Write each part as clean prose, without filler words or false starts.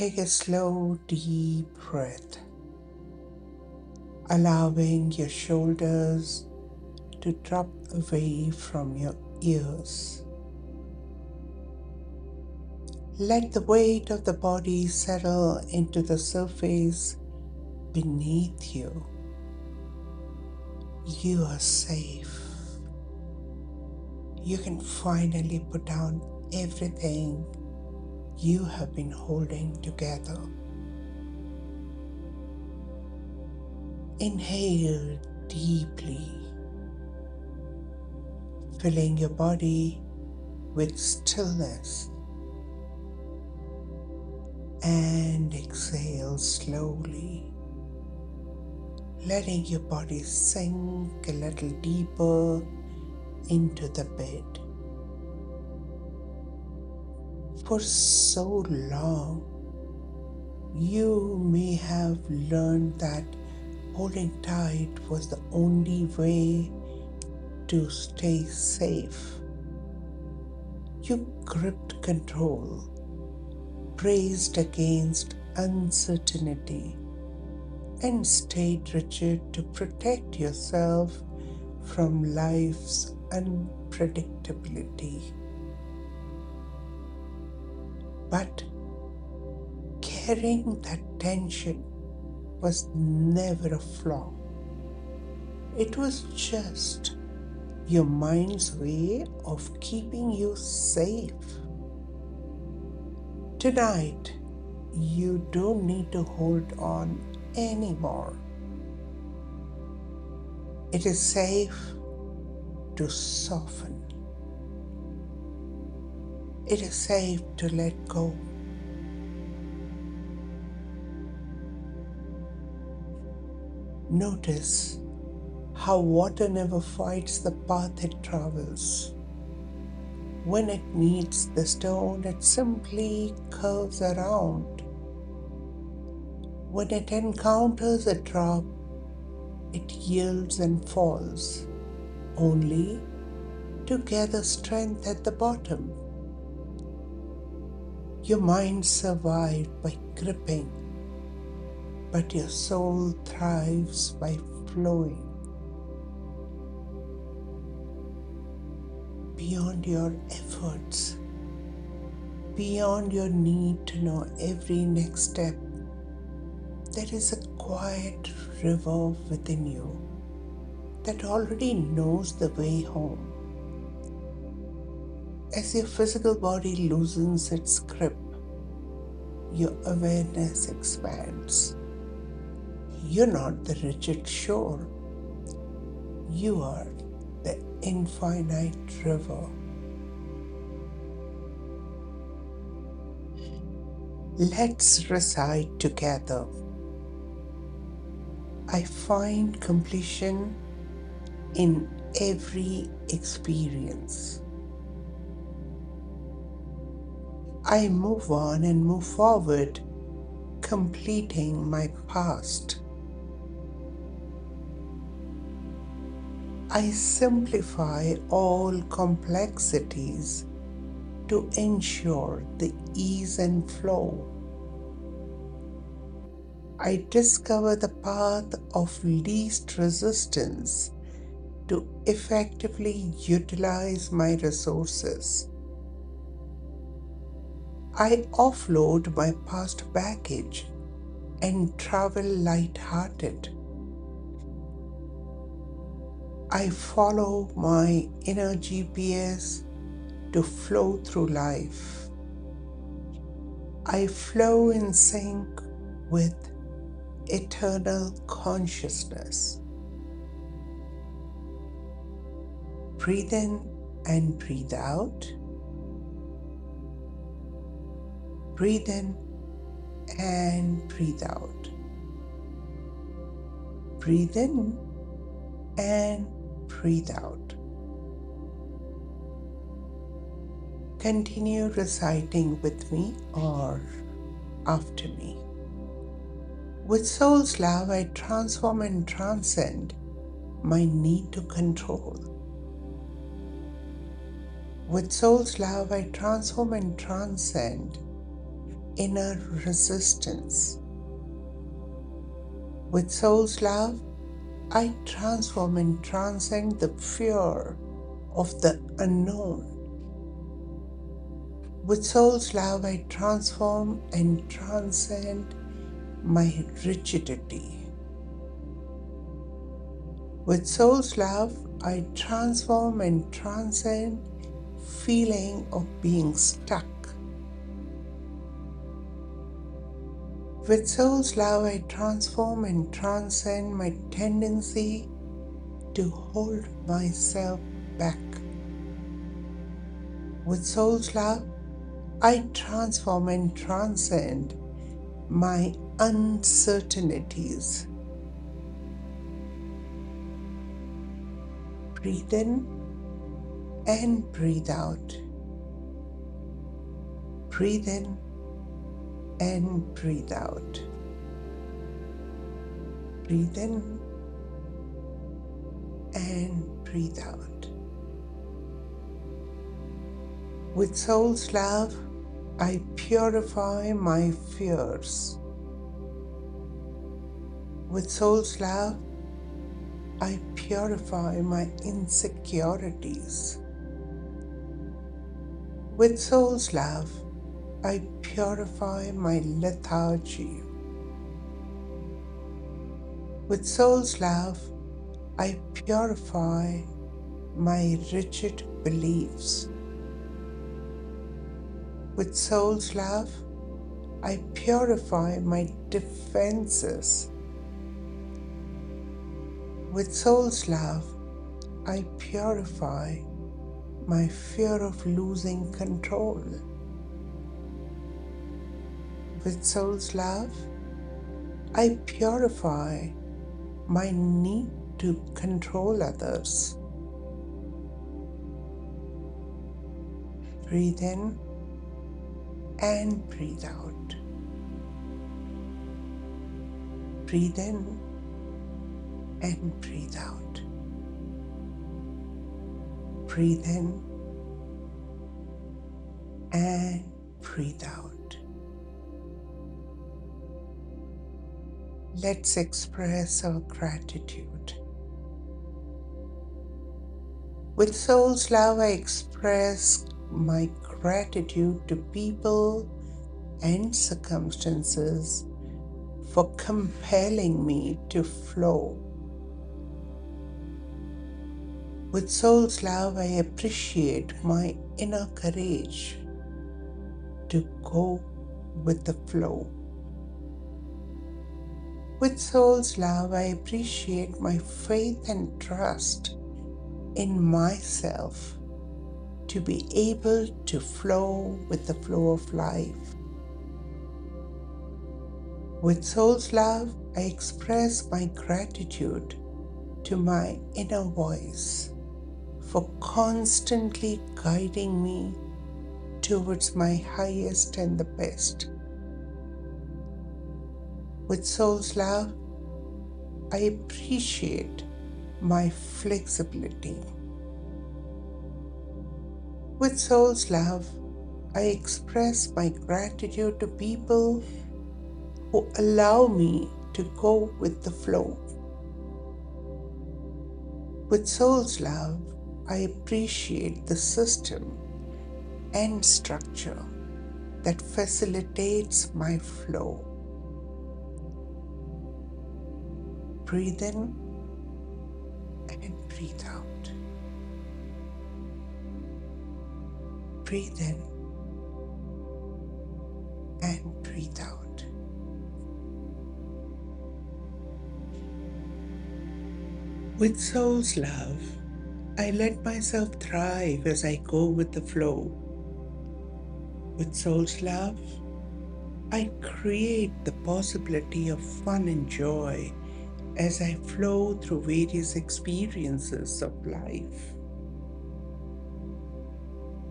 Take a slow, deep breath, allowing your shoulders to drop away from your ears. Let the weight of the body settle into the surface beneath you. You are safe. You can finally put down everything you have been holding together. Inhale deeply, filling your body with stillness, and exhale slowly, letting your body sink a little deeper into the bed. For so long, you may have learned that holding tight was the only way to stay safe. You gripped control, braced against uncertainty, and stayed rigid to protect yourself from life's unpredictability. But carrying that tension was never a flaw. It was just your mind's way of keeping you safe. Tonight, you don't need to hold on anymore. It is safe to soften. It is safe to let go. Notice how water never fights the path it travels. When it meets the stone, it simply curves around. When it encounters a drop, it yields and falls, only to gather strength at the bottom. Your mind survived by gripping, but your soul thrives by flowing. Beyond your efforts, beyond your need to know every next step, there is a quiet river within you that already knows the way home. As your physical body loosens its grip, your awareness expands. You're not the rigid shore. You are the infinite river. Let's recite together. I find completion in every experience. I move on and move forward, completing my past. I simplify all complexities to ensure the ease and flow. I discover the path of least resistance to effectively utilize my resources. I offload my past baggage and travel light-hearted. I follow my inner GPS to flow through life. I flow in sync with eternal consciousness. Breathe in and breathe out. Breathe in and breathe out. Breathe in and breathe out. Continue reciting with me or after me. With soul's love, I transform and transcend my need to control. With soul's love, I transform and transcend inner resistance. With soul's love, I transform and transcend the fear of the unknown. With soul's love, I transform and transcend my rigidity. With soul's love, I transform and transcend feeling of being stuck. With soul's love, I transform and transcend my tendency to hold myself back. With soul's love, I transform and transcend my uncertainties. Breathe in and breathe out. Breathe in and breathe out. Breathe in and breathe out. With soul's love, I purify my fears. With soul's love, I purify my insecurities. With soul's love, I purify my lethargy. With soul's love, I purify my rigid beliefs. With soul's love, I purify my defenses. With soul's love, I purify my fear of losing control. With soul's love, I purify my need to control others. Breathe in and breathe out. Breathe in and breathe out. Breathe in and breathe out. Let's express our gratitude. With soul's love, I express my gratitude to people and circumstances for compelling me to flow. With soul's love, I appreciate my inner courage to go with the flow. With soul's love, I appreciate my faith and trust in myself to be able to flow with the flow of life. With soul's love, I express my gratitude to my inner voice for constantly guiding me towards my highest and the best. With soul's love, I appreciate my flexibility. With soul's love, I express my gratitude to people who allow me to go with the flow. With soul's love, I appreciate the system and structure that facilitates my flow. Breathe in and breathe out. Breathe in and breathe out. With soul's love, I let myself thrive as I go with the flow. With soul's love, I create the possibility of fun and joy as I flow through various experiences of life.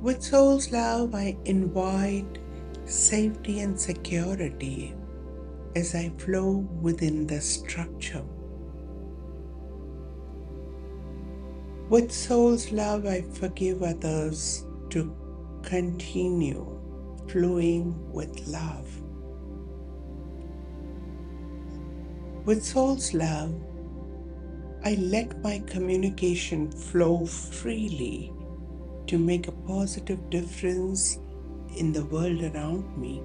With soul's love, I invite safety and security as I flow within the structure. With soul's love, I forgive others to continue flowing with love. With soul's love, I let my communication flow freely to make a positive difference in the world around me.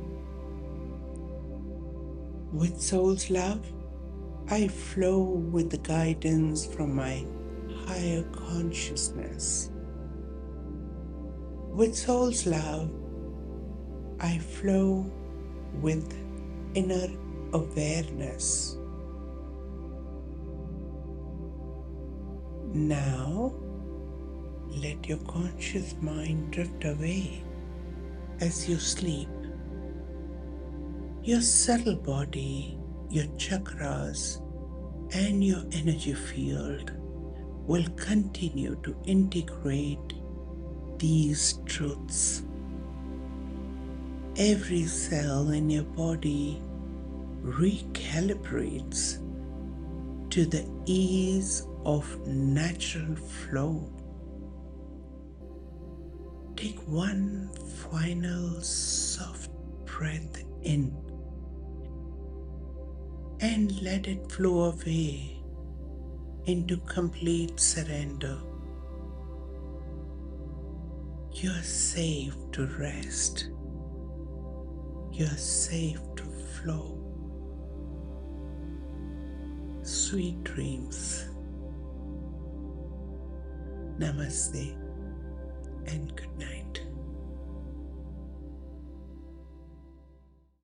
With soul's love, I flow with the guidance from my higher consciousness. With soul's love, I flow with inner awareness. Now, let your conscious mind drift away as you sleep. Your subtle body, your chakras, and your energy field will continue to integrate these truths. Every cell in your body recalibrates to the ease of natural flow. Take one final soft breath in and let it flow away into complete surrender. You're safe to rest. You're safe to flow. Sweet dreams. Namaste and good night.